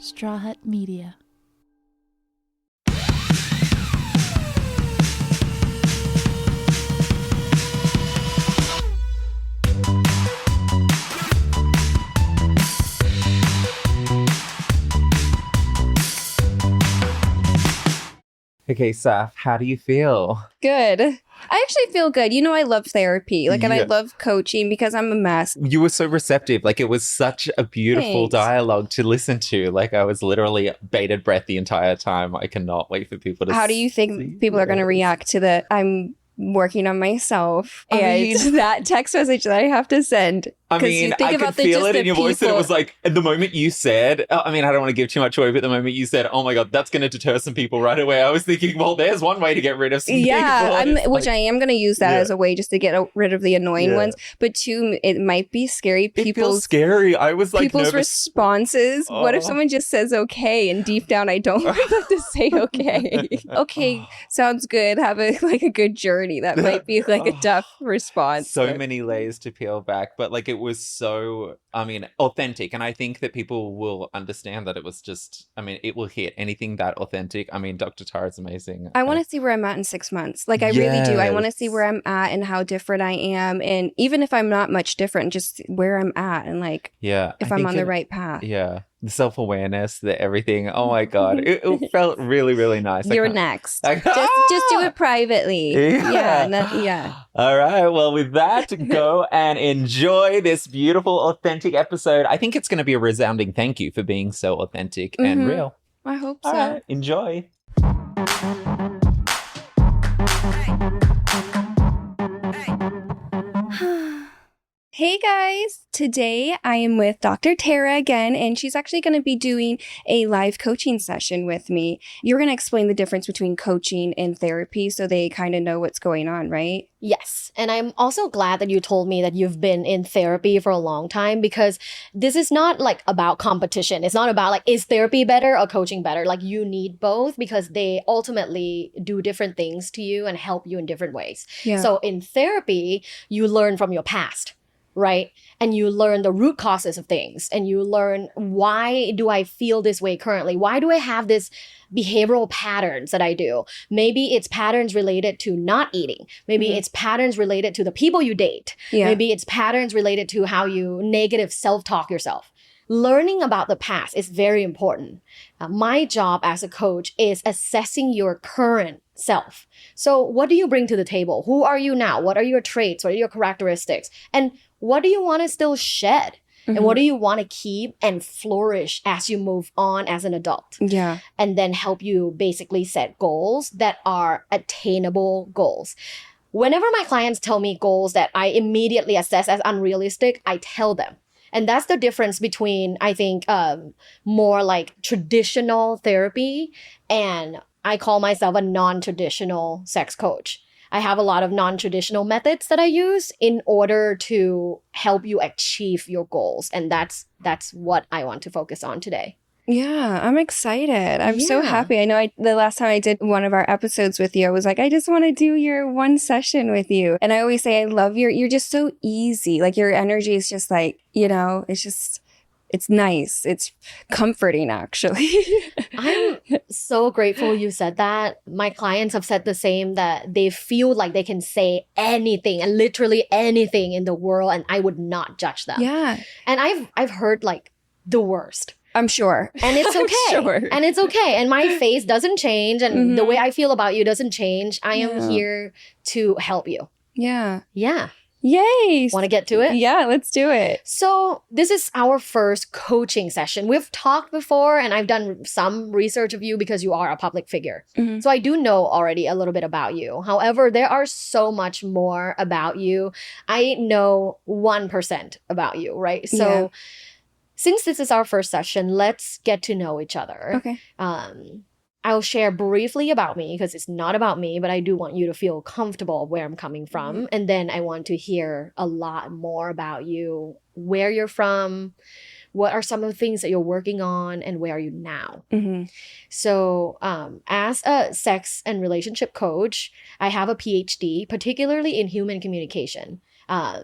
Straw Hut Media. Okay, Saf, how do you feel? Good. I actually feel good. You know, I love therapy. And I love coaching because I'm a mess. You were so receptive. Like, it was such a beautiful Thanks. dialogue to listen to. Like, I was literally bated breath the entire time. I cannot wait for people to How do you think people are going to react to the I'm working on myself and that text message that I have to send? I mean, I could feel it in your voice that it was like, the moment you said, I mean, I don't want to give too much away, but the moment you said, oh my God, that's going to deter some people right away, I was thinking, well, there's one way to get rid of some people. I am going to use that as a way just to get rid of the annoying ones. But two, it might be scary. It feels scary. I was like, people's nervous. responses. Oh. What if someone just says okay and deep down I don't want them to say okay? Okay, sounds good. Have a good journey. That might be like a tough response. So many layers to peel back, but like it was so, I mean, authentic. And I think that people will understand that it was just, I mean, it will hit anything that authentic. I mean, Dr. Tara's amazing. I want to see where I'm at in 6 months. Like, I really do. I want to see where I'm at and how different I am. And even if I'm not much different, just where I'm at and if I'm on the right path. Yeah. The self-awareness, the everything. Oh my God. It felt really, really nice. You're next. Just do it privately. Yeah. All right. Well, with that, go and enjoy this beautiful, authentic episode. I think it's going to be a resounding thank you for being so authentic and real. I hope so. All right. Enjoy. Hey guys, today I am with Dr. Tara again, and she's actually going to be doing a live coaching session with me. You're going to explain the difference between coaching and therapy so they kind of know what's going on, right? Yes. And I'm also glad that you told me that you've been in therapy for a long time, because this is not like about competition. It's not about like, is therapy better or coaching better? Like, you need both because they ultimately do different things to you and help you in different ways. Yeah. So in therapy, you learn from your past. Right? And you learn the root causes of things, and you learn, why do I feel this way currently? Why do I have this behavioral patterns that I do? Maybe it's patterns related to not eating. Maybe it's patterns related to the people you date. Yeah. Maybe it's patterns related to how you negative self-talk yourself. Learning about the past is very important. My job as a coach is assessing your current self. So what do you bring to the table? Who are you now? What are your traits? What are your characteristics? And what do you want to still shed? And what do you want to keep and flourish as you move on as an adult? Yeah. And then help you basically set goals that are attainable goals. Whenever my clients tell me goals that I immediately assess as unrealistic, I tell them. And that's the difference between, I think, more like traditional therapy, and I call myself a non-traditional sex coach. I have a lot of non-traditional methods that I use in order to help you achieve your goals. And that's what I want to focus on today. Yeah, I'm excited. I'm so happy. I know the last time I did one of our episodes with you, I was like, I just want to do your one session with you. And I always say, I love you're just so easy. Like, your energy is just like, it's nice. It's comforting, actually. I'm so grateful you said that. My clients have said the same, that they feel like they can say anything and literally anything in the world, and I would not judge them. Yeah. And I've heard like the worst. I'm sure. And it's okay. Sure. And it's okay. And my face doesn't change, and the way I feel about you doesn't change. I am here to help you. Yeah. Yeah. Yay. Want to get to it? Yeah, let's do it. So this is our first coaching session. We've talked before, and I've done some research of you because you are a public figure. So I do know already a little bit about you. However, there are so much more about you. I know 1% about you, right? So since this is our first session, let's get to know each other. Okay. I'll share briefly about me because it's not about me, but I do want you to feel comfortable where I'm coming from. And then I want to hear a lot more about you, where you're from, what are some of the things that you're working on, and where are you now? So as a sex and relationship coach, I have a PhD, particularly in human communication.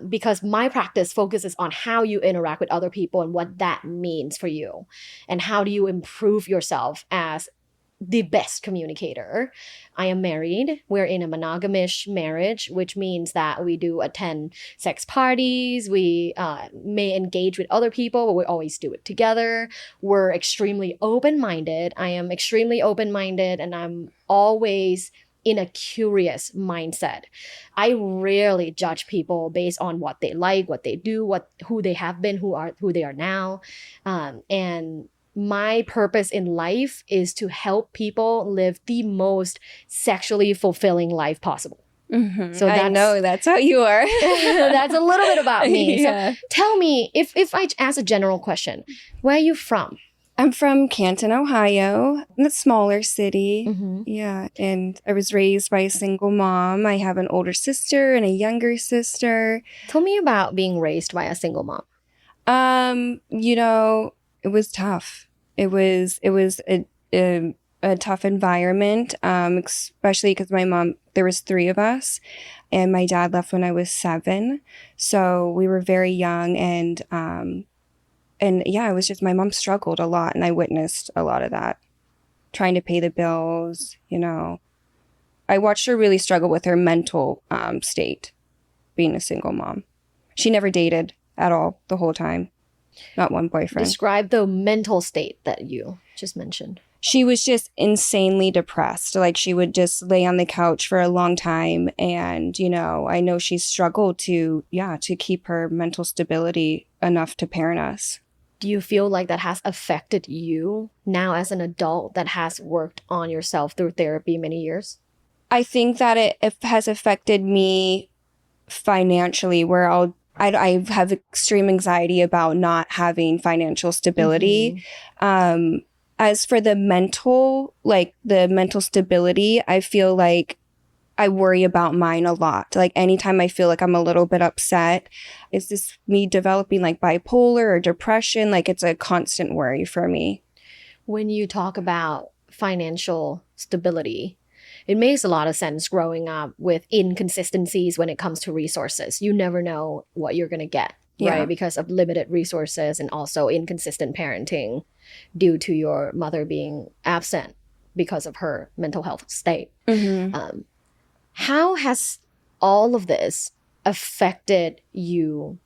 because my practice focuses on how you interact with other people and what that means for you, and how do you improve yourself as the best communicator. I am married. We're in a monogamish marriage, which means that we do attend sex parties. We may engage with other people, but we always do it together. We're extremely open-minded. I am extremely open-minded, and I'm always in a curious mindset. I rarely judge people based on what they like, what they do, who they have been, who they are now, and my purpose in life is to help people live the most sexually fulfilling life possible. Mm-hmm. So I know that's how you are. That's a little bit about me. Yeah. So tell me, if I ask a general question, where are you from? I'm from Canton, Ohio, a smaller city. Mm-hmm. Yeah. And I was raised by a single mom. I have an older sister and a younger sister. Tell me about being raised by a single mom. It was tough. It was a tough environment, especially because my mom, there was 3 of us, and my dad left when I was 7. So we were very young, and yeah, it was just, my mom struggled a lot, and I witnessed a lot of that, trying to pay the bills, I watched her really struggle with her mental state, being a single mom. She never dated at all the whole time. Not one boyfriend. Describe the mental state that you just mentioned. She was just insanely depressed. Like, she would just lay on the couch for a long time. And, I know she struggled to keep her mental stability enough to parent us. Do you feel like that has affected you now as an adult that has worked on yourself through therapy many years? I think that it has affected me financially, where I have extreme anxiety about not having financial stability. Mm-hmm. As for the mental stability, I feel like I worry about mine a lot. Like, anytime I feel like I'm a little bit upset, is this me developing like bipolar or depression? Like, it's a constant worry for me. When you talk about financial stability, it makes a lot of sense growing up with inconsistencies when it comes to resources. You never know what you're going to get, right? Because of limited resources and also inconsistent parenting due to your mother being absent because of her mental health state. Mm-hmm. How has all of this affected you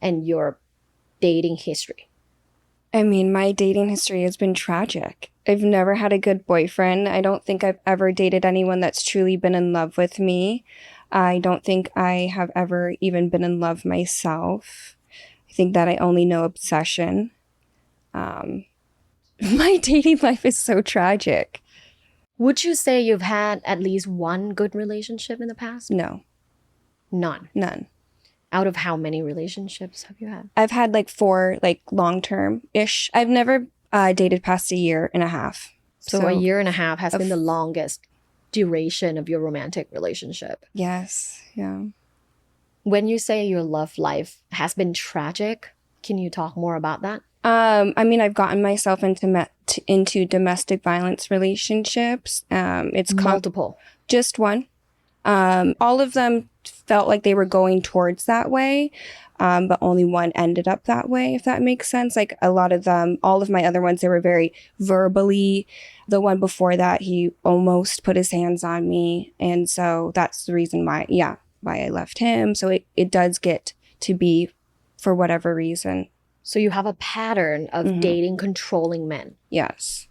and your dating history? I mean, my dating history has been tragic. I've never had a good boyfriend. I don't think I've ever dated anyone that's truly been in love with me. I don't think I have ever even been in love myself. I think that I only know obsession. My dating life is so tragic. Would you say you've had at least one good relationship in the past? No. None. Out of how many relationships have you had? I've had like 4, like long-term-ish. I've never dated past a year and a half. So a year and a half has been the longest duration of your romantic relationship. Yes, yeah. When you say your love life has been tragic, can you talk more about that? I mean, I've gotten myself into domestic violence relationships. It's multiple. Just one. All of them felt like they were going towards that way, but only one ended up that way, if that makes sense. Like, a lot of them, all of my other ones, they were very verbally. The one before that, he almost put his hands on me. And so that's the reason why I left him. So it does get to be for whatever reason. So you have a pattern of dating controlling men. Yes.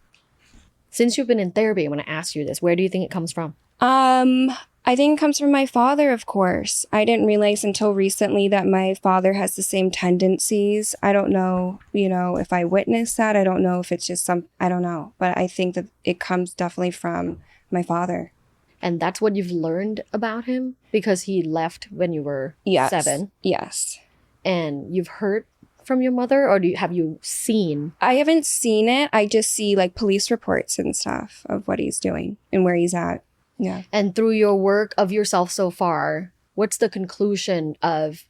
Since you've been in therapy, I want to ask you this. Where do you think it comes from? I think it comes from my father, of course. I didn't realize until recently that my father has the same tendencies. I don't know, if I witnessed that. I don't know if it's just I don't know. But I think that it comes definitely from my father. And that's what you've learned about him? Because he left when you were 7? Yes. And you've heard from your mother, or have you seen? I haven't seen it. I just see like police reports and stuff of what he's doing and where he's at. Yeah. And through your work of yourself so far, what's the conclusion of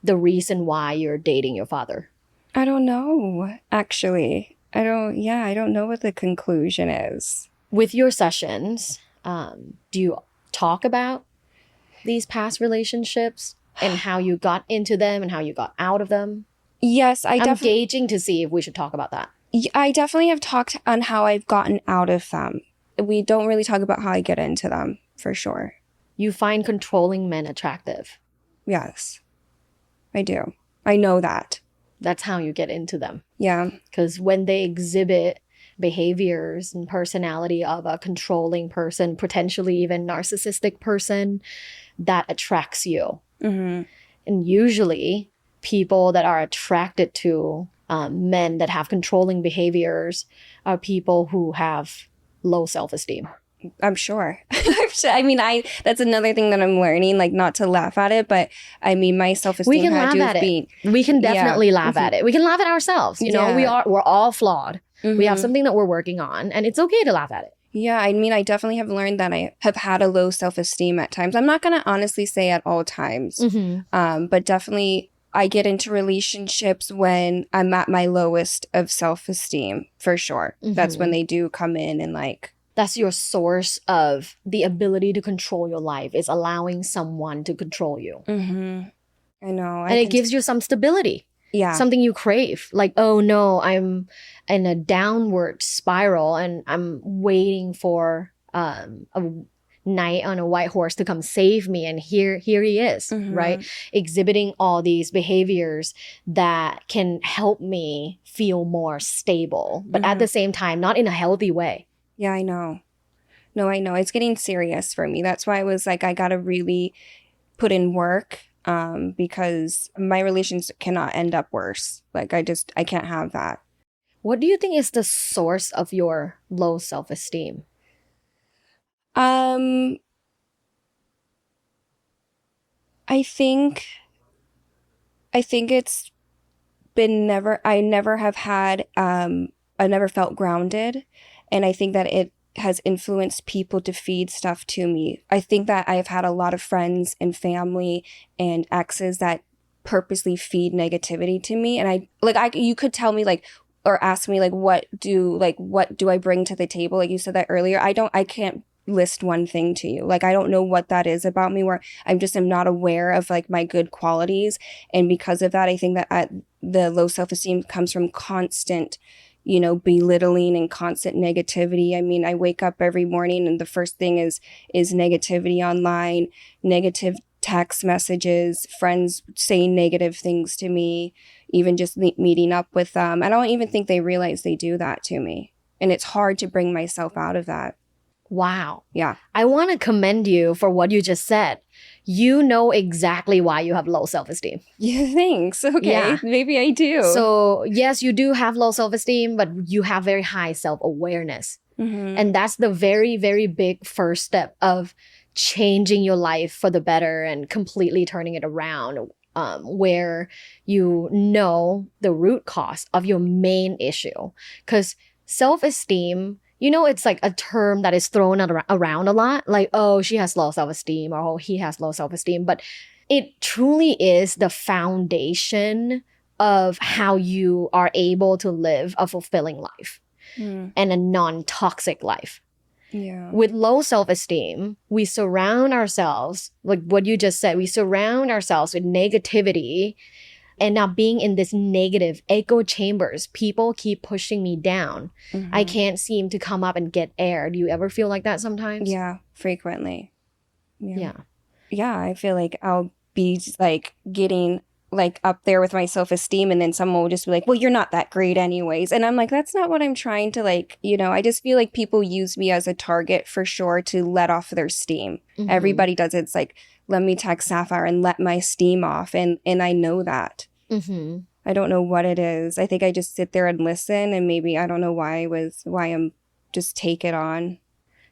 the reason why you're dating your father? I don't know, actually. I don't know what the conclusion is. With your sessions, do you talk about these past relationships? and how you got into them and how you got out of them? Yes, I'm gauging to see if we should talk about that. I definitely have talked on how I've gotten out of them. We don't really talk about how I get into them, for sure. You find controlling men attractive. Yes, I do. I know that. That's how you get into them. Yeah. Because when they exhibit behaviors and personality of a controlling person, potentially even narcissistic person, that attracts you. Mm-hmm. And usually people that are attracted to men that have controlling behaviors are people who have low self-esteem. I'm sure. I mean, that's another thing that I'm learning, like not to laugh at it, but I mean, my self-esteem we can laugh at it. We can definitely laugh at it. We can laugh at ourselves. You know, we're all flawed. We have something that we're working on, and it's okay to laugh at it. Yeah, I mean, I definitely have learned that I have had a low self-esteem at times. I'm not going to honestly say at all times, but definitely I get into relationships when I'm at my lowest of self-esteem, for sure. That's when they do come in and like... That's your source of the ability to control your life, is allowing someone to control you. I know. And it gives you some stability. Yeah. Something you crave. Like, oh no, I'm in a downward spiral and I'm waiting for a knight on a white horse to come save me. And here he is, right? Exhibiting all these behaviors that can help me feel more stable, but at the same time, not in a healthy way. Yeah, I know. No, I know. It's getting serious for me. That's why I was like, I got to really put in work because my relations cannot end up worse. Like, I can't have that. What do you think is the source of your low self-esteem? I think it's been I never felt grounded. And I think that it has influenced people to feed stuff to me. I think that I've had a lot of friends and family and exes that purposely feed negativity to me. And you could tell me like, or ask me like, what do I bring to the table? Like you said that earlier. I can't list one thing to you. Like, I don't know what that is about me where am not aware of like my good qualities. And because of that, I think that the low self-esteem comes from constant belittling and constant negativity. I mean, I wake up every morning and the first thing is negativity online, negative text messages, friends saying negative things to me, even just meeting up with them. I don't even think they realize they do that to me. And it's hard to bring myself out of that. Wow. Yeah. I want to commend you for what you just said. You know exactly why you have low self-esteem. Yeah, thanks. Okay, yeah. Maybe I do. So yes, you do have low self-esteem, but you have very high self-awareness. And that's the very, very big first step of changing your life for the better and completely turning it around, where you know the root cause of your main issue. Because self-esteem, it's like a term that is thrown around a lot. Like, oh, she has low self-esteem, or oh, he has low self-esteem. But it truly is the foundation of how you are able to live a fulfilling life and a non-toxic life. Yeah. With low self-esteem, we surround ourselves, like what you just said, we surround ourselves with negativity. And now being in this negative echo chambers, people keep pushing me down. I can't seem to come up and get air. Do you ever feel like that sometimes? Yeah, frequently. Yeah. Yeah, I feel like I'll be like getting like up there with my self-esteem, and then someone will just be like, well, you're not that great anyways. And I'm like, that's not what I'm trying to like, I just feel like people use me as a target for sure to let off their steam. Everybody does it. It's like, let me text Sapphire and let my steam off. And I know that. I don't know what it is. I think I just sit there and listen, and maybe I don't know why I'm just take it on.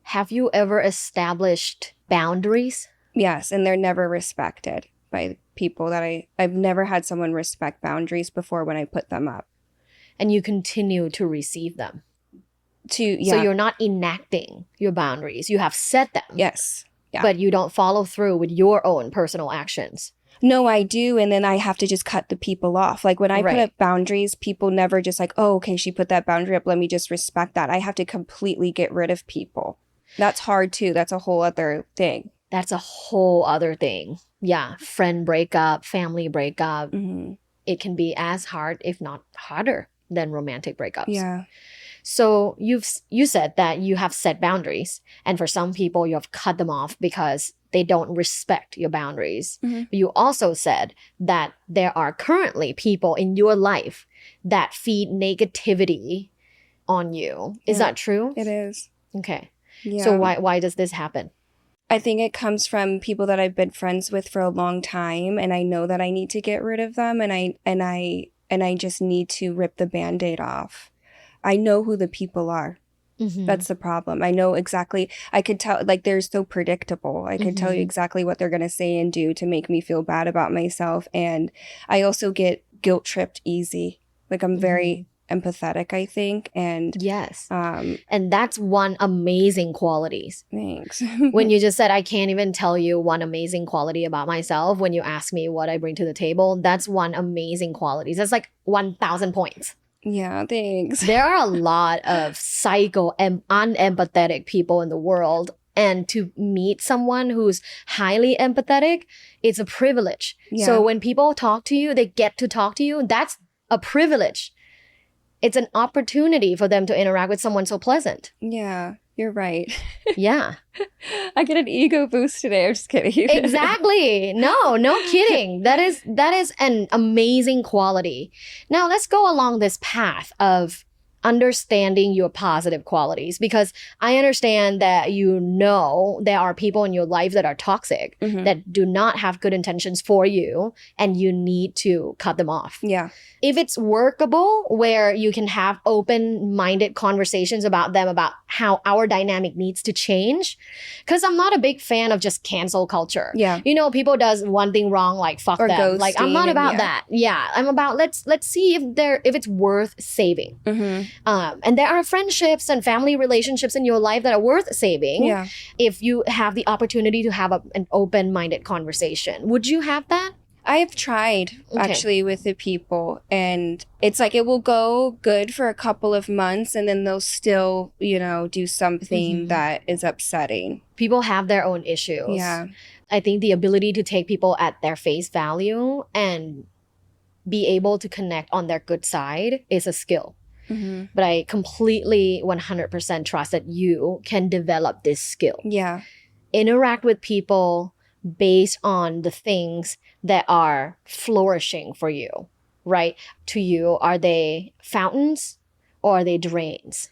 Have you ever established boundaries? Yes, and they're never respected by people that I've never had someone respect boundaries before when I put them up. And you continue to receive them. So you're not enacting your boundaries. You have set them. Yes. Yeah. But you don't follow through with your own personal actions. No, I do. And then I have to just cut the people off. Like when I put up boundaries, people never just like, oh, okay, she put that boundary up. Let me just respect that. I have to completely get rid of people. That's hard too. That's a whole other thing. That's a whole other thing. Yeah, friend breakup, family breakup. It can be as hard, if not harder, than romantic breakups. Yeah. So you said that you have set boundaries, and for some people you have cut them off because they don't respect your boundaries. But you also said that there are currently people in your life that feed negativity on you. Is that true? It is. Okay. Yeah. So why does this happen? I think it comes from people that I've been friends with for a long time, and I know that I need to get rid of them, and I just need to rip the Band-Aid off. I know who the people are. That's the problem. I know exactly. I could tell, like, they're so predictable. I could tell you exactly what they're going to say and do to make me feel bad about myself. And I also get guilt tripped easy. Like, I'm very empathetic, I think. And yes. And that's one amazing qualities. Thanks. When you just said, I can't even tell you one amazing quality about myself. When you ask me what I bring to the table, that's one amazing quality. That's like 1,000 points. Yeah, thanks. There are a lot of psycho and unempathetic people in the world. And to meet someone who's highly empathetic, it's a privilege. Yeah. So when people talk to you, they get to talk to you. That's a privilege. It's an opportunity for them to interact with someone so pleasant. Yeah, you're right. Yeah. I get an ego boost today. I'm just kidding. Exactly. No kidding. That is an amazing quality. Now let's go along this path of understanding your positive qualities, because I understand that there are people in your life that are toxic, that do not have good intentions for you, and you need to cut them off. Yeah. If it's workable, where you can have open-minded conversations about them, about how our dynamic needs to change. Because I'm not a big fan of just cancel culture. Yeah. You know, people does one thing wrong, like fuck or them. ghosting, like I'm not about yeah. that. Yeah. I'm about let's see if it's worth saving. And there are friendships and family relationships in your life that are worth saving. Yeah. If you have the opportunity to have an open-minded conversation. Would you have that? I have tried actually with the people, and it's like it will go good for a couple of months, and then they'll still, do something that is upsetting. People have their own issues. Yeah. I think the ability to take people at their face value and be able to connect on their good side is a skill. But I completely 100% trust that you can develop this skill. Yeah. Interact with people based on the things that are flourishing for you, right? To you, are they fountains or are they drains?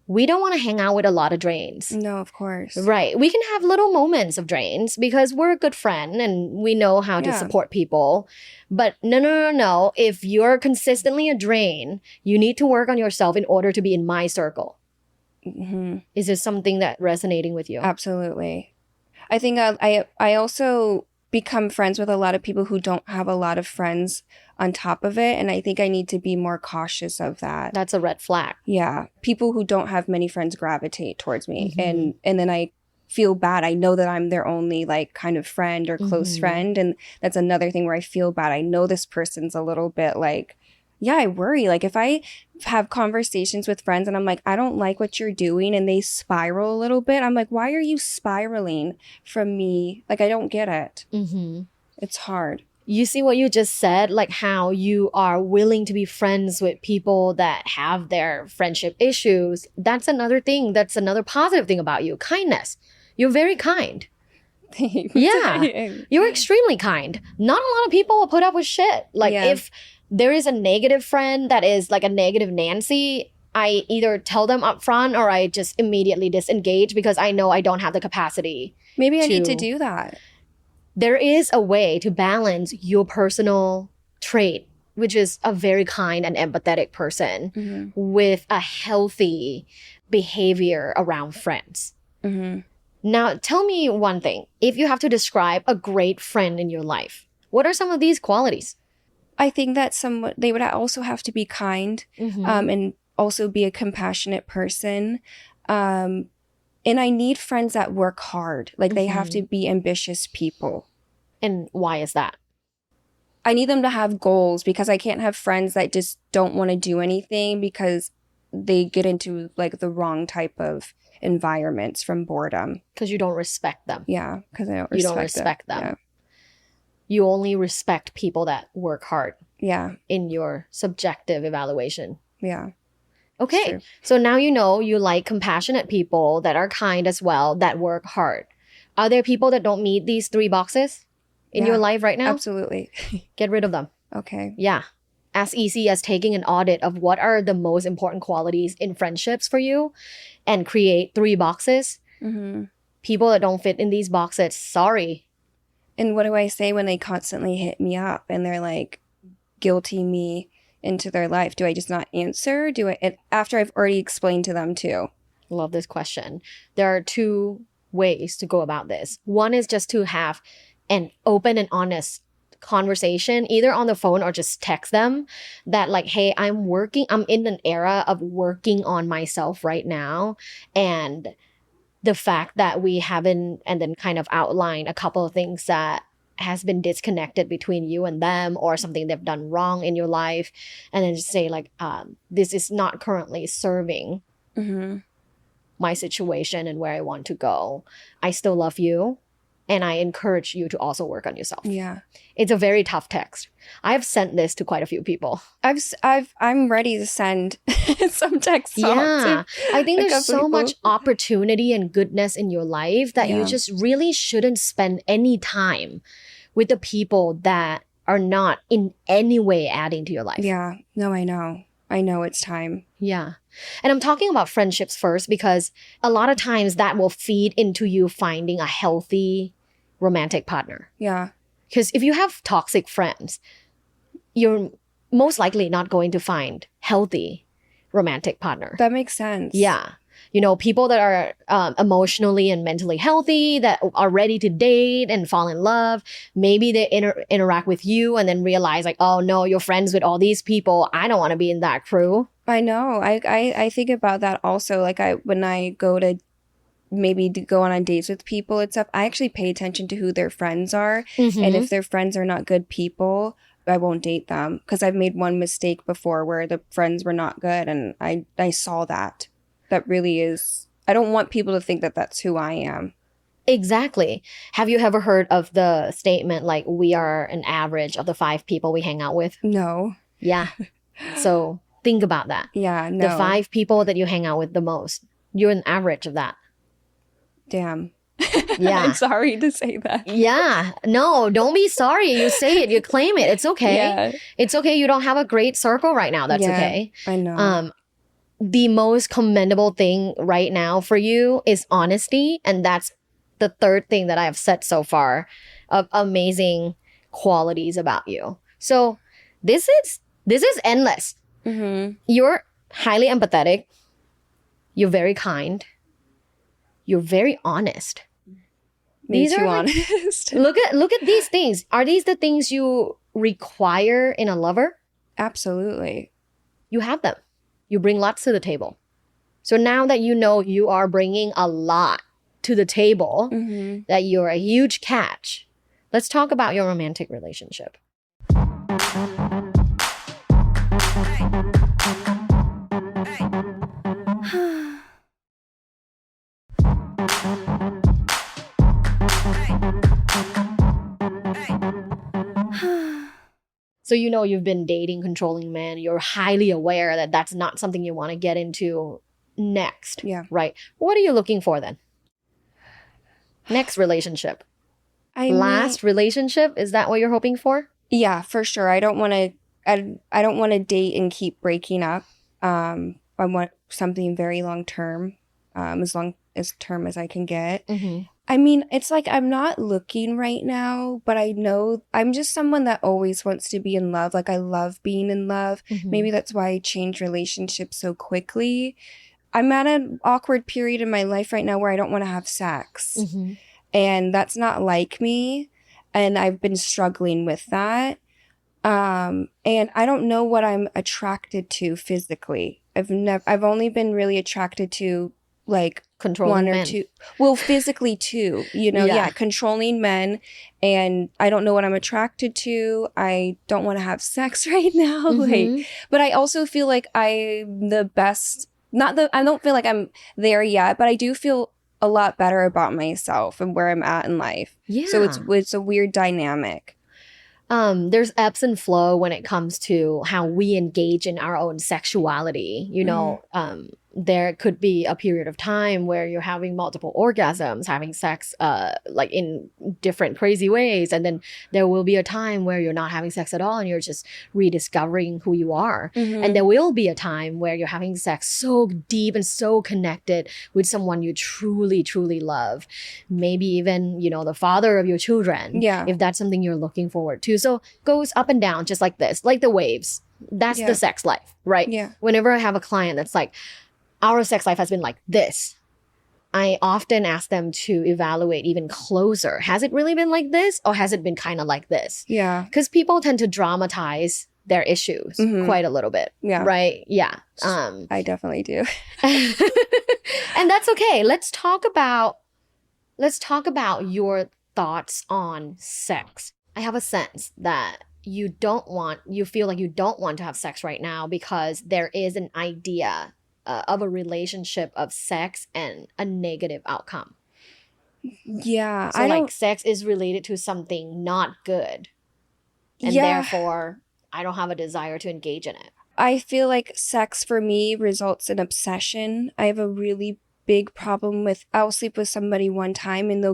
We don't want to hang out with a lot of drains. No, of course. Right. We can have little moments of drains because we're a good friend and we know how to support people. But no. If you're consistently a drain, you need to work on yourself in order to be in my circle. Is there something that resonating with you? Absolutely. I think I also become friends with a lot of people who don't have a lot of friends on top of it. And I think I need to be more cautious of that. That's a red flag. Yeah. People who don't have many friends gravitate towards me. And then I feel bad. I know that I'm their only like kind of friend or close friend. And that's another thing where I feel bad. I know this person's a little bit like, yeah, I worry. Like if I have conversations with friends and I'm like, I don't like what you're doing, and they spiral a little bit, I'm like, why are you spiraling from me? Like, I don't get it. It's hard. You see what you just said, like how you are willing to be friends with people that have their friendship issues. That's another thing. That's another positive thing about you. Kindness. You're very kind. Thanks. Yeah. You're extremely kind. Not a lot of people will put up with shit. Like if there is a negative friend that is like a negative Nancy, I either tell them up front or I just immediately disengage because I know I don't have the capacity. Maybe I need to do that. There is a way to balance your personal trait, which is a very kind and empathetic person, with a healthy behavior around friends. Now, tell me one thing. If you have to describe a great friend in your life, what are some of these qualities? I think that they would also have to be kind, and also be a compassionate person. And I need friends that work hard. Like they have to be ambitious people. And why is that? I need them to have goals, because I can't have friends that just don't want to do anything, because they get into like the wrong type of environments from boredom. Because you don't respect them. Yeah, because I don't You don't respect respect them. Yeah. You only respect people that work hard Yeah. in your subjective evaluation. Yeah. Okay, so now you know you like compassionate people that are kind as well, that work hard. Are there people that don't meet these 3 boxes in your life right now? Absolutely. Get rid of them. Okay. Yeah. As easy as taking an audit of what are the most important qualities in friendships for you and create 3 boxes. Mm-hmm. People that don't fit in these boxes, sorry. And what do I say when they constantly hit me up and they're like guilting me into their life? Do I just not answer? Do I, after I've already explained to them too? Love this question. There are 2 ways to go about this. One is just to have an open and honest conversation, either on the phone or just text them that like, hey, I'm in an era of working on myself right now. And the fact that we haven't, and then kind of outline a couple of things that has been disconnected between you and them, or something they've done wrong in your life, and then just say like, this is not currently serving my situation and where I want to go. I still love you, and I encourage you to also work on yourself. Yeah. It's a very tough text. I've sent this to quite a few people. I'm ready to send some text. Yeah. I think there's so much opportunity and goodness in your life that you just really shouldn't spend any time with the people that are not in any way adding to your life. Yeah. No, I know. I know it's time. Yeah. And I'm talking about friendships first because a lot of times that will feed into you finding a healthy romantic partner. Yeah. Because if you have toxic friends, you're most likely not going to find healthy romantic partner. That makes sense. Yeah. You know, people that are emotionally and mentally healthy, that are ready to date and fall in love. Maybe they interact with you and then realize like, oh no, you're friends with all these people. I don't want to be in that crew. I know. I think about that also. Like when I go to maybe to go on dates with people and stuff, I actually pay attention to who their friends are. And if their friends are not good people, I won't date them. Because I've made one mistake before where the friends were not good, and I saw that. That really is, I don't want people to think that that's who I am. Exactly. Have you ever heard of the statement like, we are an average of the 5 people we hang out with? No. Yeah. So think about that. Yeah, no. The 5 people that you hang out with the most, you're an average of that. Damn. Yeah. I'm sorry to say that. Yeah. No, don't be sorry. You say it. You claim it. It's okay. Yeah. It's okay. You don't have a great circle right now. That's okay. I know. The most commendable thing right now for you is honesty. And that's the 3rd thing that I have said so far of amazing qualities about you. So this is endless. You're highly empathetic. You're very kind. You're very honest. These are honest. Look at these things. Are these the things you require in a lover? Absolutely. You have them. You bring lots to the table. So now that you know you are bringing a lot to the table, that you're a huge catch, let's talk about your romantic relationship. So you know you've been dating controlling men. You're highly aware that that's not something you want to get into next. Yeah. Right. What are you looking for then? Next relationship. Last relationship? Is that what you're hoping for? Yeah, for sure. I don't want to date and keep breaking up. I want something very long term, as long as term as I can get. I mean, it's like I'm not looking right now, but I know I'm just someone that always wants to be in love. Like I love being in love. Maybe that's why I change relationships so quickly. I'm at an awkward period in my life right now where I don't want to have sex. And that's not like me. And I've been struggling with that. And I don't know what I'm attracted to physically. I've only been really attracted to like controlling one or men. two. Well, physically too, controlling men. And I don't know what I'm attracted to. I don't want to have sex right now. But I also feel like I'm the best. I don't feel like I'm there yet, but I do feel a lot better about myself and where I'm at in life. Yeah. So it's a weird dynamic. There's ebbs and flow when it comes to how we engage in our own sexuality. There could be a period of time where you're having multiple orgasms, having sex like in different crazy ways. And then there will be a time where you're not having sex at all and you're just rediscovering who you are. And there will be a time where you're having sex so deep and so connected with someone you truly, truly love. Maybe even, the father of your children. Yeah. If that's something you're looking forward to. So goes up and down just like this, like the waves. That's the sex life, right? Yeah. Whenever I have a client that's like, our sex life has been like this, I often ask them to evaluate even closer. Has it really been like this or has it been kind of like this? Yeah. Because people tend to dramatize their issues quite a little bit. Yeah. Right? Yeah. I definitely do. And that's okay. Let's talk about your thoughts on sex. I have a sense that you feel like you don't want to have sex right now because there is an idea of a relationship of sex and a negative outcome. Yeah. So sex is related to something not good. And therefore, I don't have a desire to engage in it. I feel like sex for me results in obsession. I have a really big problem with, I'll sleep with somebody one time and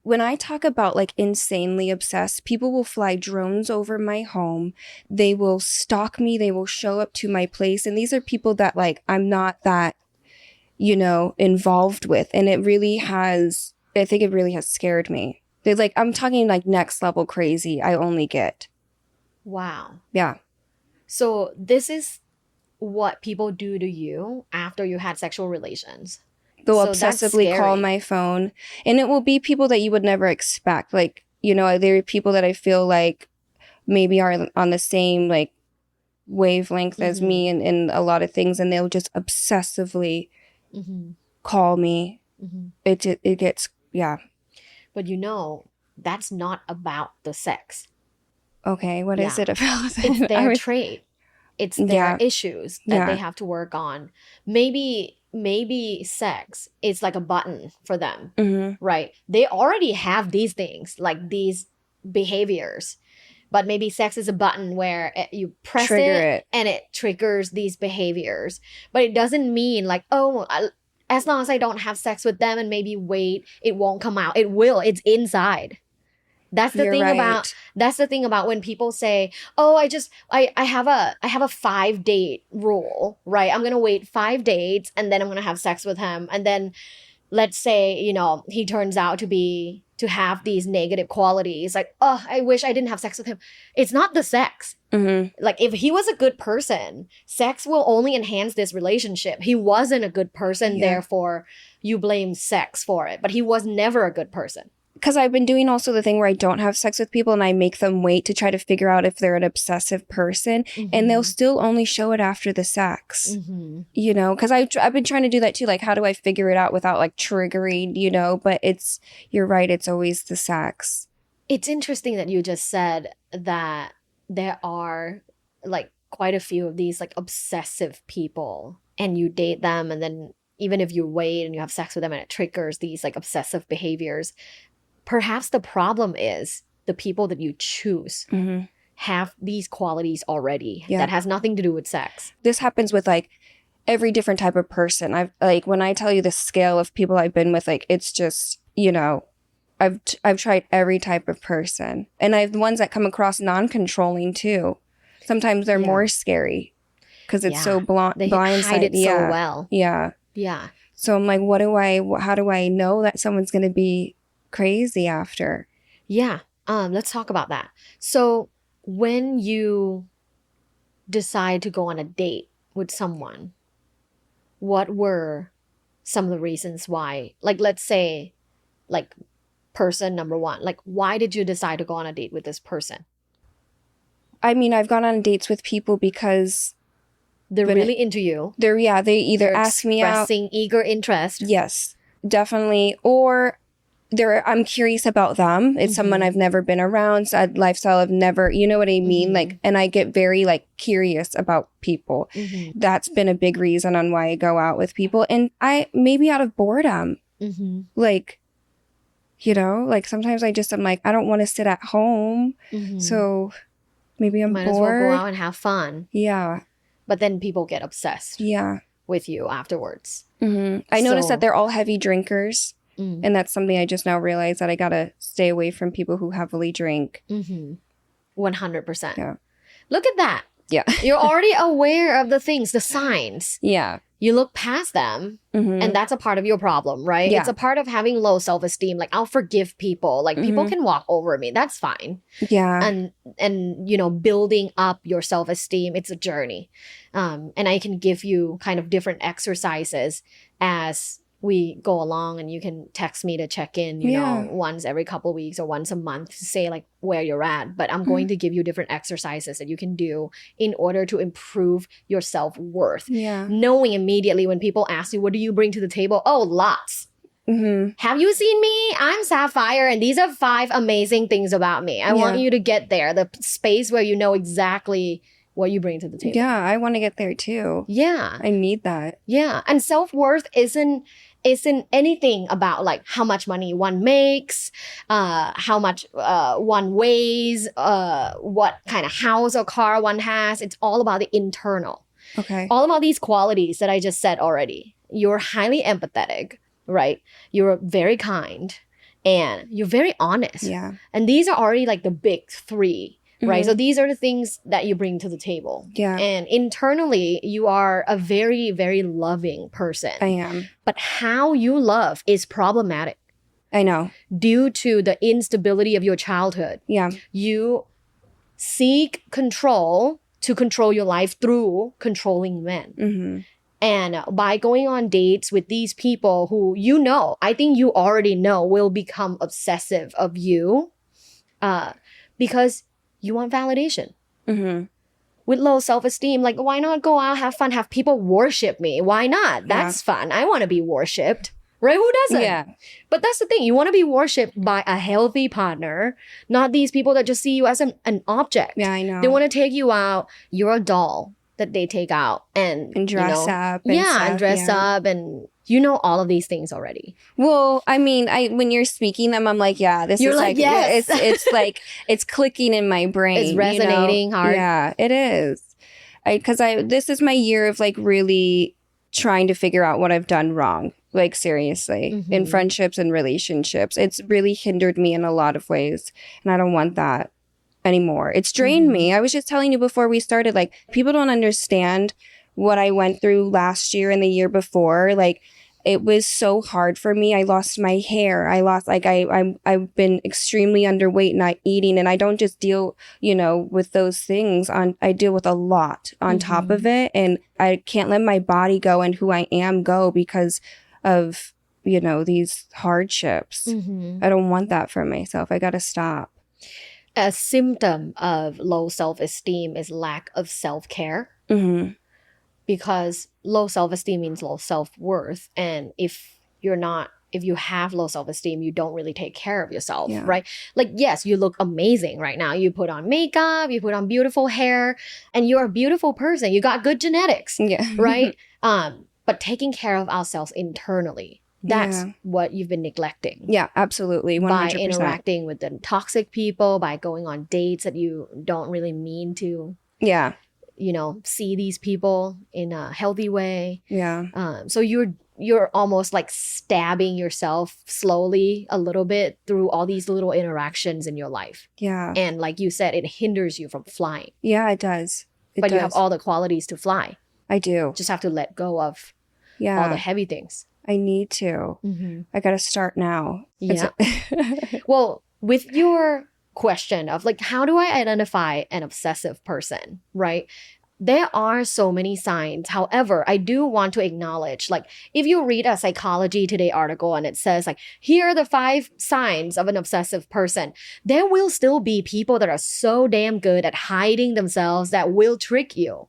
when I talk about like insanely obsessed, people will fly drones over my home. They will stalk me. They will show up to my place. And these are people that like, I'm not that, involved with. And I think it really has scared me. They're like, I'm talking like next level crazy. I only get. Wow. Yeah. So this is what people do to you after you had sexual relations. They'll obsessively call my phone. And it will be people that you would never expect. Like, there are people that I feel like maybe are on the same like wavelength as me in a lot of things. And they'll just obsessively call me. It gets, yeah. But that's not about the sex. Okay, what is it about? It's their trait. It's their issues that they have to work on. Maybe sex is like a button for them, right? They already have these things, like these behaviors, but maybe sex is a button where you press it and it triggers these behaviors. But it doesn't mean like, as long as I don't have sex with them and maybe wait, it won't come out. It will. It's inside. That's the thing about when people say, "Oh, I have a 5-date rule, right? I'm going to wait 5 dates and then I'm going to have sex with him." And then let's say, he turns out to have these negative qualities, like, "Oh, I wish I didn't have sex with him." It's not the sex. Like if he was a good person, sex will only enhance this relationship. He wasn't a good person, therefore you blame sex for it, but he was never a good person. Because I've been doing also the thing where I don't have sex with people and I make them wait to try to figure out if they're an obsessive person, and they'll still only show it after the sex, because I've been trying to do that too. Like, how do I figure it out without like triggering, but you're right. It's always the sex. It's interesting that you just said that there are like quite a few of these like obsessive people and you date them. And then even if you wait and you have sex with them and it triggers these like obsessive behaviors, perhaps the problem is the people that you choose have these qualities already. That has nothing to do with sex. This happens with like every different type of person. I've like, when I tell you the scale of people I've been with, like, it's just, I've tried every type of person, and I have the ones that come across non-controlling too. Sometimes they're more scary because it's so they hide it so well. Yeah. So I'm like, how do I know that someone's going to be crazy after? Yeah. Let's talk about that. So when you decide to go on a date with someone, what were some of the reasons why? Like, let's say, like, person number one, like, why did you decide to go on a date with this person? I mean, I've gone on dates with people because they're really into you. They either ask me out, expressing eager interest. Yes. definitely. Or I'm curious about them. It's someone I've never been around, a lifestyle I've never, you know what I mean? Like, and I get very like curious about people. That's been a big reason on why I go out with people. And maybe out of boredom, like, you know, like sometimes I'm like, I don't want to sit at home. So maybe I'm Might bored. as well go out and have fun. Yeah. But then people get obsessed with you afterwards. I noticed that they're all heavy drinkers. And that's something I just now realized, that I got to stay away from people who heavily drink. 100%. Yeah. Look at that. Yeah. You're already aware of the things, the signs. Yeah. You look past them, and that's a part of your problem, right? Yeah. It's a part of having low self-esteem. Like, I'll forgive people. Like, people can walk over me. That's fine. Yeah. And you know, building up your self-esteem, it's a journey. And I can give you kind of different exercises as we go along, and you can text me to check in, you know, once every couple of weeks or once a month to say like where you're at. But I'm going to give you different exercises that you can do in order to improve your self-worth. Yeah. Knowing immediately when people ask you, what do you bring to the table? Oh, lots. Have you seen me? I'm Sapphire, and these are 5 amazing things about me. I want you to get there, the space where you know exactly what you bring to the table. Yeah, I want to get there too. Yeah. I need that. Yeah. And self-worth isn't anything about like how much money one makes, how much one weighs, what kind of house or car one has. It's all about the internal. Okay. All about these qualities that I just said already. You're highly empathetic, right? You're very kind, and you're very honest. Yeah. And these are already like the big 3. Right. So these are the things that you bring to the table. Yeah. And internally, you are a very, very loving person. I am. But how you love is problematic. I know. Due to the instability of your childhood. Yeah. You seek control to control your life through controlling men. And by going on dates with these people who you know, I think you already know, will become obsessive of you because you want validation. With low self-esteem, like, why not go out, have fun, have people worship me? Why not? That's fun. I want to be worshipped. Right? Who doesn't? Yeah. But that's the thing. You want to be worshipped by a healthy partner, not these people that just see you as an object. Yeah, I know. They want to take you out. You're a doll that they take out and dress up. And and dress up, and you know all of these things already. Well, I mean, when you're speaking them, I'm like, yeah, this You're is like, like, yes. it's like, it's clicking in my brain. It's resonating hard. Yeah, it is. Because this is my year of like really trying to figure out what I've done wrong. Like, seriously, in friendships and relationships. It's really hindered me in a lot of ways. And I don't want that anymore. It's drained me. I was just telling you before we started, like, people don't understand what I went through last year and the year before. Like, it was so hard for me. I lost my hair. I lost, like, I've been extremely underweight, not eating. And I don't just deal, you know, with those things. I deal with a lot on top of it. And I can't let my body go and who I am go because of, you know, these hardships. I don't want that for myself. I got to stop. A symptom of low self-esteem is lack of self-care. Because low self-esteem means low self-worth. And if you have low self-esteem, you don't really take care of yourself, right? Like, yes, you look amazing right now. You put on makeup, you put on beautiful hair, and you're a beautiful person. You got good genetics, right? But taking care of ourselves internally, that's what you've been neglecting. Yeah, absolutely. 100%. By interacting with the toxic people, by going on dates that you don't really mean to. Yeah. You know, see these people in a healthy way. Yeah. So you're almost like stabbing yourself slowly a little bit through all these little interactions in your life. Yeah. And like you said, it hinders you from flying. Yeah, it does. But you have all the qualities to fly. I do. Just have to let go of all the heavy things. I need to. I got to start now. Yeah. Well, with your question of like, how do I identify an obsessive person, right? There are so many signs. However, I do want to acknowledge, like, if you read a Psychology Today article and it says like, here are the 5 signs of an obsessive person, there will still be people that are so damn good at hiding themselves that will trick you.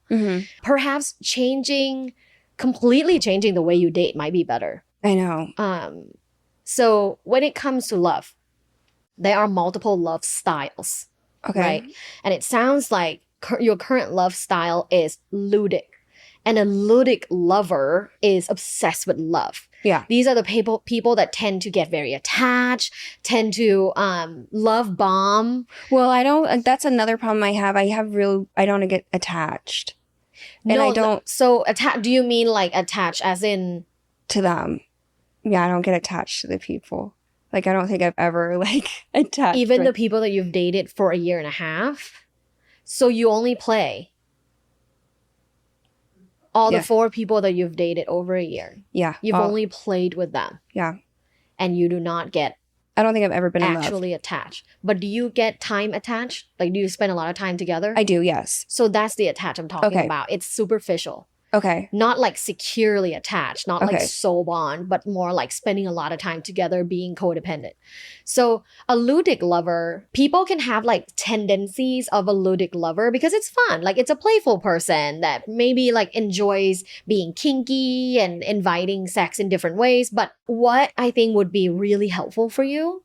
Perhaps completely changing the way you date might be better. I know. So when it comes to love, there are multiple love styles, Okay. right? And it sounds like your current love style is ludic. And a ludic lover is obsessed with love. Yeah. These are the people that tend to get very attached, tend to love bomb. Well, that's another problem I have. I don't get attached. And No, I don't. So do you mean like attached as in? To them. Yeah, I don't get attached to the people. Like, I don't think I've ever, like, attached. Even the people that you've dated for a year and a half? So you only play all the 4 people that you've dated over a year. Yeah. You've only played with them. Yeah. And you do not get I don't think I've ever been actually attached. But do you get time attached? Like, do you spend a lot of time together? I do, yes. So that's the attach I'm talking about. It's superficial. Okay. Not like securely attached, not like soul bond, but more like spending a lot of time together, being codependent. So a ludic lover, people can have like tendencies of a ludic lover because it's fun. Like it's a playful person that maybe like enjoys being kinky and inviting sex in different ways. But what I think would be really helpful for you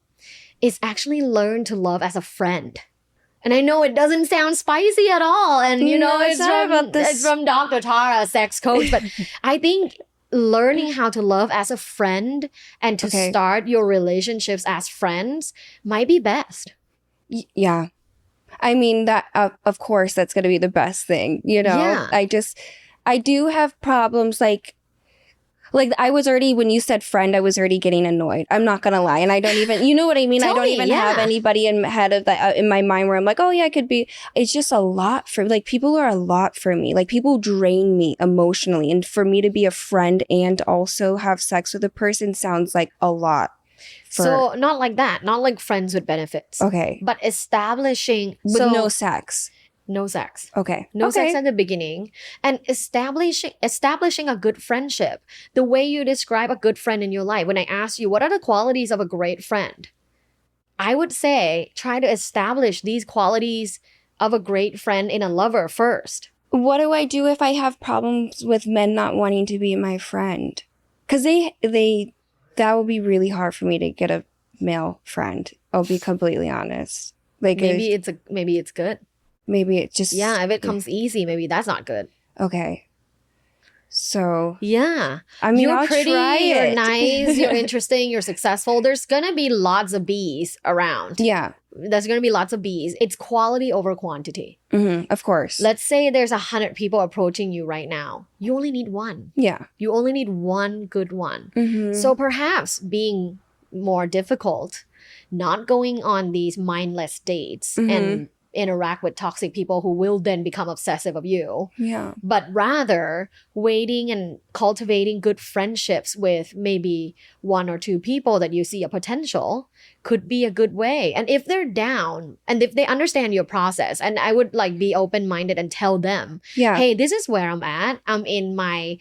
is actually learn to love as a friend. And I know it doesn't sound spicy at all. And, you know, it's from Dr. Tara, sex coach. But I think learning how to love as a friend and to start your relationships as friends might be best. Yeah. I mean, that, of course, that's going to be the best thing, you know? Yeah. I do have problems like I was already, when you said friend, I was already getting annoyed. I'm not going to lie. And I don't even, you know what I mean? I don't even have anybody in head of that in my mind where I'm like, oh yeah, I could be. It's just a lot for, like, people are a lot for me. Like, people drain me emotionally. And for me to be a friend and also have sex with a person sounds like a lot. So not like that. Not like friends with benefits. Okay. But establishing. With no sex. No sex. Okay. No sex at the beginning. And establishing a good friendship. The way you describe a good friend in your life. When I ask you, what are the qualities of a great friend? I would say, try to establish these qualities of a great friend in a lover first. What do I do if I have problems with men not wanting to be my friend? Because that would be really hard for me to get a male friend. I'll be completely honest. Like maybe it's good. Maybe it just... Yeah, if it comes easy, maybe that's not good. Okay. So... Yeah. I mean, you're pretty, you're nice, you're interesting, you're successful. There's going to be lots of bees around. Yeah. There's going to be lots of bees. It's quality over quantity. Mm-hmm, of course. Let's say there's 100 people approaching you right now. You only need one. Yeah. You only need one good one. Mm-hmm. So perhaps being more difficult, not going on these mindless dates and interact with toxic people who will then become obsessive of you. Yeah. But rather waiting and cultivating good friendships with maybe 1 or 2 people that you see a potential could be a good way. And if they're down and if they understand your process, and I would like be open-minded and tell them, hey, this is where I'm at. I'm in my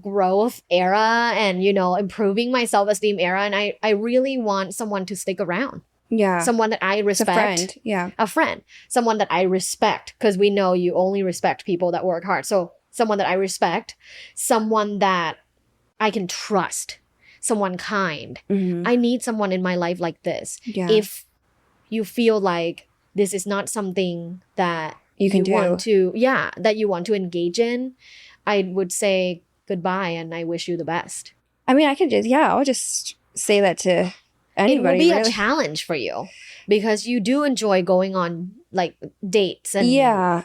growth era and, you know, improving my self-esteem era. And I really want someone to stick around. Yeah. Someone that I respect. A friend. Yeah. A friend. Someone that I respect. Because we know you only respect people that work hard. So someone that I respect. Someone that I can trust. Someone kind. Mm-hmm. I need someone in my life like this. Yeah. If you feel like this is not something that you want to engage in, I would say goodbye and I wish you the best. I mean, I'll just say that to anybody. It will be a challenge for you because you do enjoy going on like dates and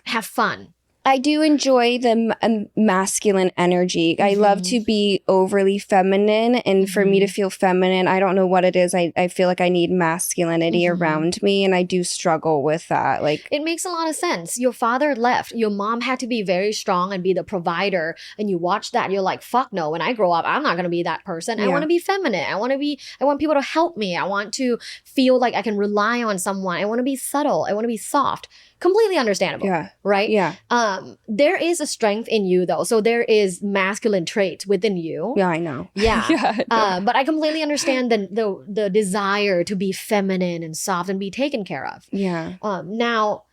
have fun. I do enjoy the masculine energy. I love to be overly feminine, and for me to feel feminine, I don't know what it is. I feel like I need masculinity around me, and I do struggle with that. Like, it makes a lot of sense. Your father left. Your mom had to be very strong and be the provider, and you watch that. You're like, fuck no. When I grow up, I'm not gonna be that person. I want to be feminine. I want people to help me. I want to feel like I can rely on someone. I want to be subtle. I want to be soft. Completely understandable. Yeah. Right? Yeah. There is a strength in you though. So there is masculine traits within you. Yeah, I know. Yeah. But I completely understand the desire to be feminine and soft and be taken care of. Yeah. Now,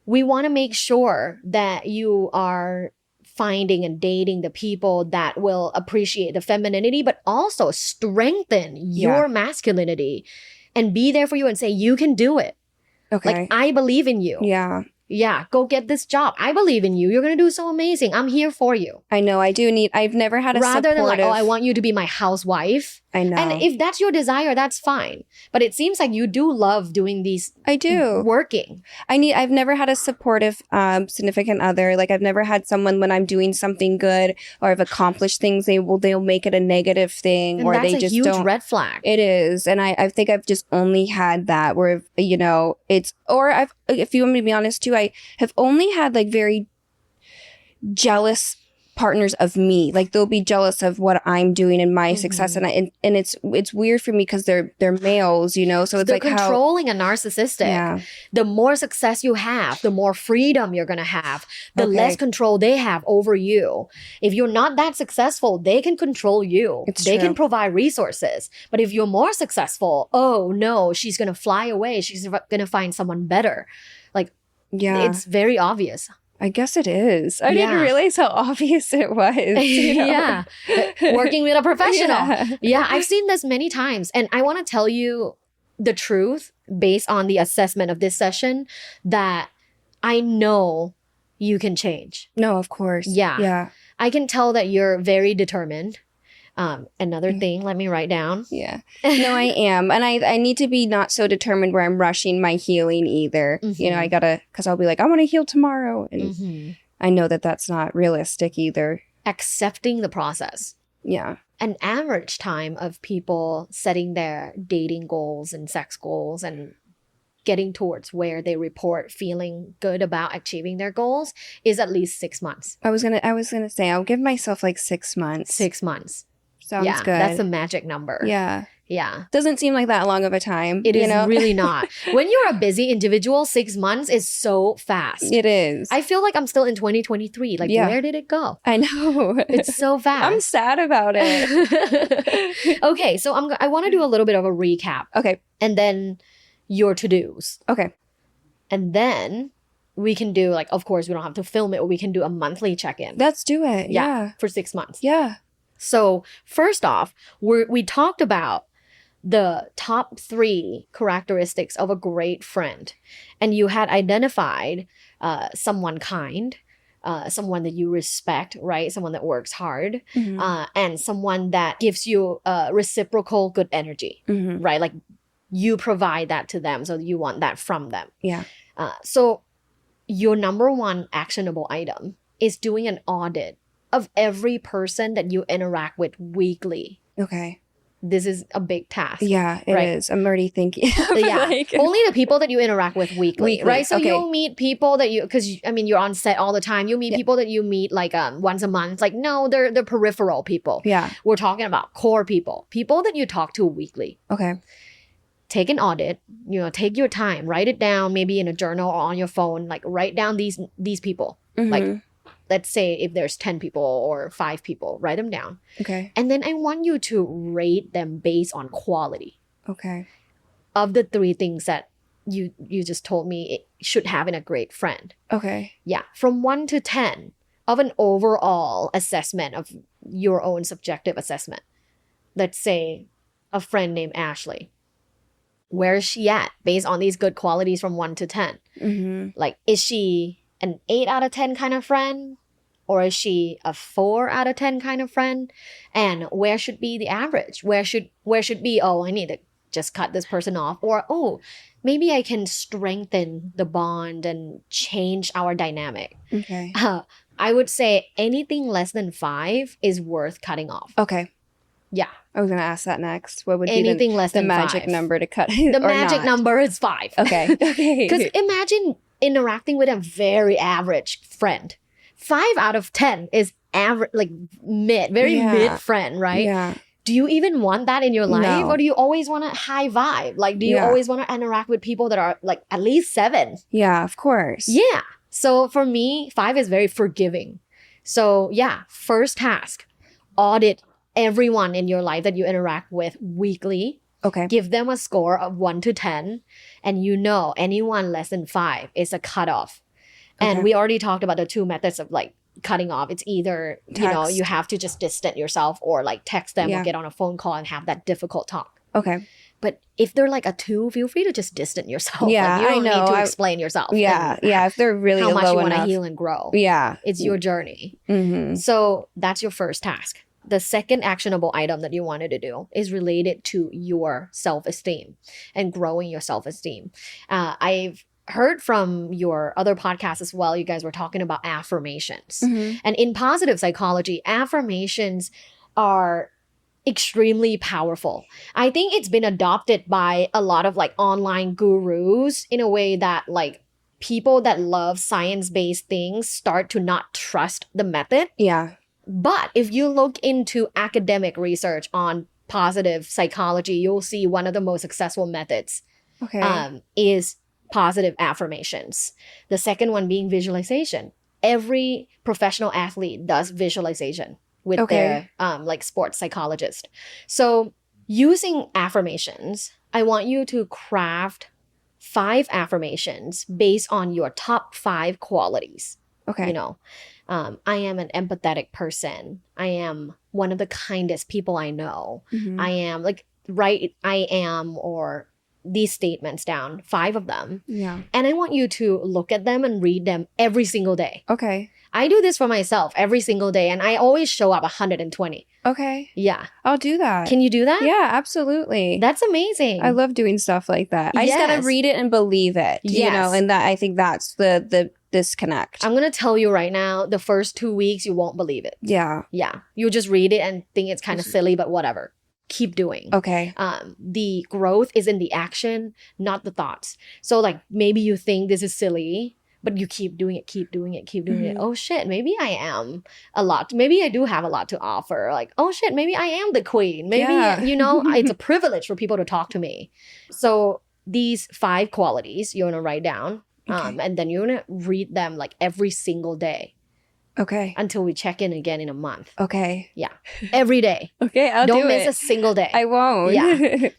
we want to make sure that you are finding and dating the people that will appreciate the femininity, but also strengthen your masculinity and be there for you and say, you can do it. Okay. Like, I believe in you. Yeah. Yeah, go get this job. I believe in you. You're going to do so amazing. I'm here for you. I know. I've never had a Rather than like, supportive... oh, I want you to be my housewife. I know. And if that's your desire, that's fine. But it seems like you do love doing these. I do. Working. I've never had a supportive significant other. Like, I've never had someone when I'm doing something good or I've accomplished things, they'll make it a negative thing, And or that's they a just huge don't. red flag. It is. And I think I've just only had that where, you know, if you want me to be honest too, I have only had like very jealous partners of me. Like, they'll be jealous of what I'm doing and my success, and it's weird for me because they're males, you know. So it's they're like controlling and narcissistic. Yeah. The more success you have, the more freedom you're gonna have. The less control they have over you. If you're not that successful, they can control you. They can provide resources. But if you're more successful, oh no, she's gonna fly away. She's gonna find someone better. Like, it's very obvious. I guess it is. I didn't realize how obvious it was. You know? Yeah. Working with a professional. Yeah, I've seen this many times. And I want to tell you the truth based on the assessment of this session that I know you can change. No, of course. Yeah. Yeah. I can tell that you're very determined. Another thing, let me write down. Yeah. No, I am. And I need to be not so determined where I'm rushing my healing either. You know, I gotta, because I'll be like, I want to heal tomorrow. And I know that that's not realistic either. Accepting the process. Yeah. An average time of people setting their dating goals and sex goals and getting towards where they report feeling good about achieving their goals is at least 6 months. I was gonna say, I'll give myself like 6 months. 6 months. Sounds good. That's the magic number. Yeah. Yeah. Doesn't seem like that long of a time. It is really not. When you're a busy individual, 6 months is so fast. It is. I feel like I'm still in 2023. Like, where did it go? I know. It's so fast. I'm sad about it. Okay, so I want to do a little bit of a recap. Okay. And then your to-dos. Okay. And then we can do, like, of course, we don't have to film it. We can do a monthly check-in. Let's do it. Yeah. For 6 months. Yeah. So first off, we talked about the top 3 characteristics of a great friend. And you had identified someone kind, someone that you respect, right? Someone that works hard, and someone that gives you reciprocal good energy, right? Like, you provide that to them, so you want that from them. Yeah. So your number 1 actionable item is doing an audit of every person that you interact with weekly. Okay. This is a big task. Yeah, it is. I'm already thinking. Yeah. Only the people that you interact with weekly. Right? So you'll meet people that because I mean, you're on set all the time. You meet people that you meet like once a month. Like, no, they're peripheral people. Yeah. We're talking about core people that you talk to weekly. Okay. Take an audit, take your time, write it down, maybe in a journal or on your phone, like write down these people. Like, let's say if there's 10 people or 5 people, write them down. Okay. And then I want you to rate them based on quality. Okay. Of the 3 things that you just told me it should have in a great friend. Okay. Yeah. From 1 to 10 of an overall assessment of your own subjective assessment. Let's say a friend named Ashley. Where is she at based on these good qualities from 1 to 10? Like, is she an 8 out of 10 kind of friend? Or is she a 4 out of 10 kind of friend? And where should be the average? Where should be, oh, I need to just cut this person off? Or, oh, maybe I can strengthen the bond and change our dynamic. Okay. I would say anything less than 5 is worth cutting off. Okay. Yeah. I was going to ask that next. What would anything be less the than magic 5. number to cut? The magic number is 5. Okay. Okay. Because imagine interacting with a very average friend. 5 out of 10 is average, like mid friend, right? Yeah. Do you even want that in your life? No. Or do you always want a high vibe? Like, do you always want to interact with people that are like at least 7? Yeah, of course. Yeah. So for me, 5 is very forgiving. So yeah, first task, audit everyone in your life that you interact with weekly. Okay. Give them a score of 1 to 10. And anyone less than 5 is a cutoff. And we already talked about the 2 methods of like cutting off. It's either, you know, Text. you have to just distance yourself or like text them Yeah. or get on a phone call and have that difficult talk. Okay. But if they're like a 2, feel free to just distance yourself. Yeah, like, you don't I know. need to explain yourself. Yeah. and Yeah. If they're really how much low you want to enough. heal and grow. Yeah. It's your journey. Mm-hmm. So that's your first task. The second actionable item that you wanted to do is related to your self-esteem and growing your self-esteem. I've heard from your other podcasts as well. You guys were talking about affirmations. Mm-hmm. And in positive psychology, affirmations are extremely powerful. I think it's been adopted by a lot of like online gurus in a way that like people that love science-based things start to not trust the method. Yeah. But if you look into academic research on positive psychology, you'll see one of the most successful methods Okay. is positive affirmations. The second one being visualization. Every professional athlete does visualization with Okay. their like sports psychologist. So using affirmations, I want you to craft 5 affirmations based on your top 5 qualities. Okay. You know, I am an empathetic person. I am one of the kindest people I know. Mhm. I am like, I am, or these statements down, 5 of them. Yeah. And I want you to look at them and read them every single day. Okay. I do this for myself every single day, and I always show up 120. Okay. Yeah. I'll do that. Can you do that? Yeah, absolutely. That's amazing. I love doing stuff like that. I just Yes. gotta read it and believe it. You Yes. know, and that I think that's the disconnect. I'm going to tell you right now, the first 2 weeks, you won't believe it. Yeah. Yeah. You'll just read it and think it's kind of silly, but whatever. Keep doing. Okay. The growth is in the action, not the thoughts. So like maybe you think this is silly, but you keep doing it, keep doing it, keep doing it. Mhm. Oh shit, maybe I am a lot. Maybe I do have a lot to offer. Like, oh shit, maybe I am the queen. Maybe, Yeah. you know, it's a privilege for people to talk to me. So these 5 qualities you're going to write down. Okay. And then you're going to read them like every single day Okay. until we check in again in a month. Okay. Every day. Okay. I'll Don't do miss it. a single day. I won't. Yeah.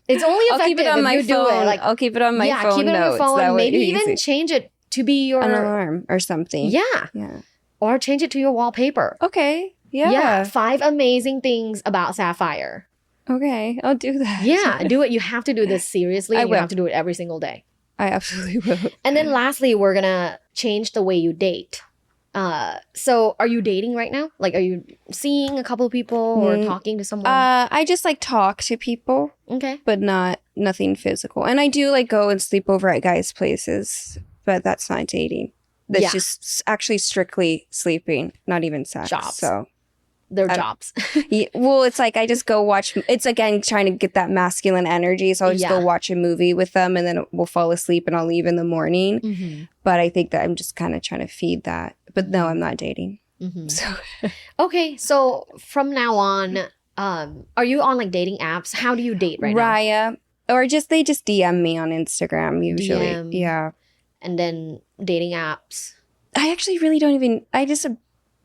It's only I'll effective keep it on if my you do phone. it. Like, I'll keep it on my yeah, phone keep it on your notes. phone. That way Maybe it's even easy. change it to be your an alarm or something. Yeah. Yeah. Or change it to your wallpaper. Okay. Yeah. 5 amazing things about Sapphire. Okay. I'll do that. Yeah, do it. You have to do this seriously. I And you will. have to do it every single day. I absolutely will. And then lastly, we're gonna change the way you date. So are you dating right now? Like, are you seeing a couple of people or talking to someone? I just like talk to people, Okay. but nothing physical. And I do like go and sleep over at guys' places, but that's not dating. That's Yeah. just actually strictly sleeping, not even sex. Jobs. So, Their I don't- jobs. well, it's like I just go watch. It's again trying to get that masculine energy. So I'll just go Yeah. watch a movie with them, and then we'll fall asleep, and I'll leave in the morning. Mhm. But I think that I'm just kind of trying to feed that. But no, I'm not dating. Mhm. So Okay, so from now on, are you on like dating apps? How do you date right now? Raya, or they just DM me on Instagram usually. DM. Yeah. And then dating apps. I actually really don't even. I just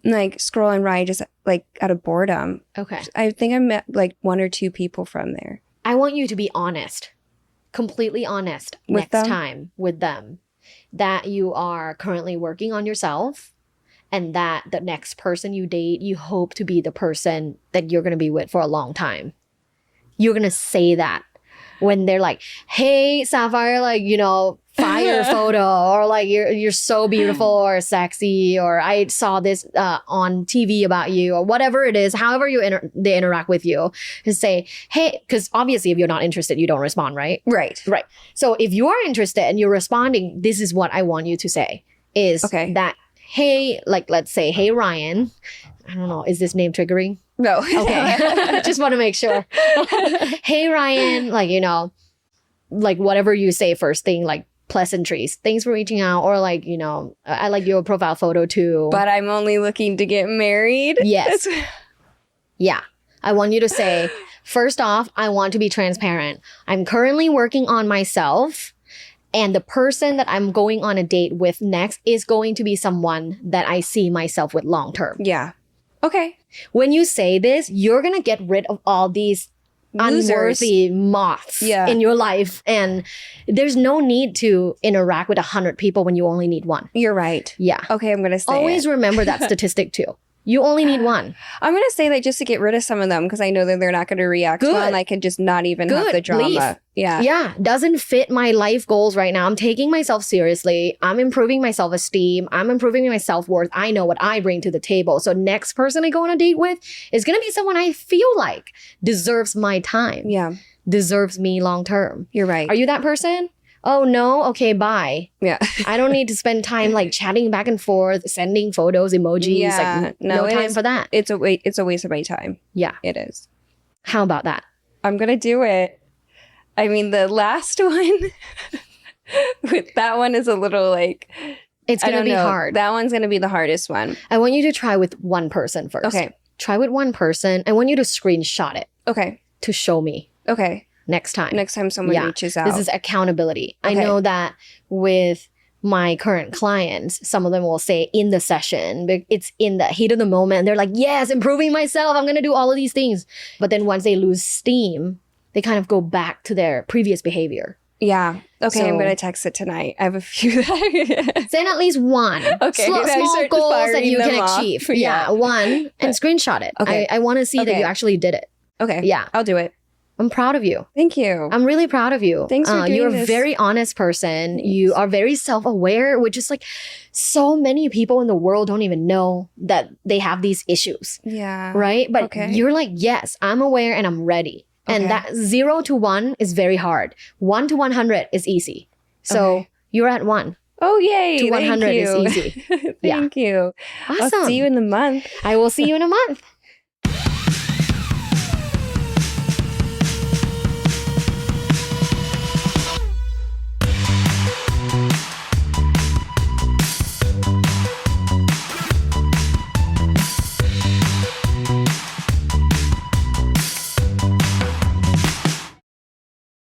like scroll and Raya just like out of boredom. Okay. I think I met like 1 or 2 people from there. I want you to be honest, completely honest With next them? time with them, that you are currently working on yourself and that the next person you date, you hope to be the person that you're going to be with for a long time. You're going to say that when they're like, hey, Sapphire, like, you know, fire photo, or like you're so beautiful or sexy, or I saw this on TV about you, or whatever it is, however they interact with you, to say, hey, because obviously if you're not interested, you don't respond, right? Right. Right. So if you are interested and you're responding, this is what I want you to say is Okay. that, hey, like let's say, hey, Ryan, I don't know, is this name triggering? No. Okay. Just want to make sure. Hey, Ryan, like, you know, like whatever you say first thing, like pleasantries, thanks for reaching out, or like, you know, I like your profile photo too. But I'm only looking to get married. Yes. Yeah. I want you to say, first off, I want to be transparent. I'm currently working on myself, and the person that I'm going on a date with next is going to be someone that I see myself with long term. Yeah. Okay. When you say this, you're going to get rid of all these unworthy moths in your life. And there's no need to interact with 100 people when you only need one. You're right. Yeah. Okay, I'm going to say always remember that statistic too. You only need one. I'm going to say that just to get rid of some of them because I know that they're not going to react well and I could just not even have the drama. Leave. Yeah. Yeah. Doesn't fit my life goals right now. I'm taking myself seriously. I'm improving my self-esteem. I'm improving my self-worth. I know what I bring to the table. So next person I go on a date with is going to be someone I feel like deserves my time. Yeah. Deserves me long term. You're right. Are you that person? Oh no, okay, bye. Yeah. I don't need to spend time like chatting back and forth, sending photos, emojis. Yeah. Like no time for that. It's a waste of my time. Yeah. It is. How about that? I'm gonna do it. I mean, the last one with that one is a little like it's gonna be hard. That one's gonna be the hardest one. I want you to try with one person first. Okay. Try with one person. I want you to screenshot it. Okay. To show me. Okay. Next time someone reaches out. This is accountability. Okay. I know that with my current clients, some of them will say in the session, but it's in the heat of the moment. And they're like, yes, improving myself. I'm going to do all of these things. But then once they lose steam, they kind of go back to their previous behavior. Yeah. Okay, So- I'm going to text it tonight. I have a few. Send at least one. Okay, Small start goals that firing you them can off. achieve. Yeah. Yeah, one. And screenshot it. Okay. I want to see that Okay. you actually did it. Okay. Yeah. I'll do it. I'm proud of you. Thank you. I'm really proud of you. Thanks for doing You're a this. very honest person. You are very self-aware, which is like so many people in the world don't even know that they have these issues, Yeah. right? But Okay. you're like, yes, I'm aware and I'm ready. And Okay. that 0 to 1 is very hard. 1 to 100 is easy. So Okay. you're at 1 Oh, yay. to 100 Thank you. is easy. Thank you. Awesome. I'll see you in the month. I will see you in a month.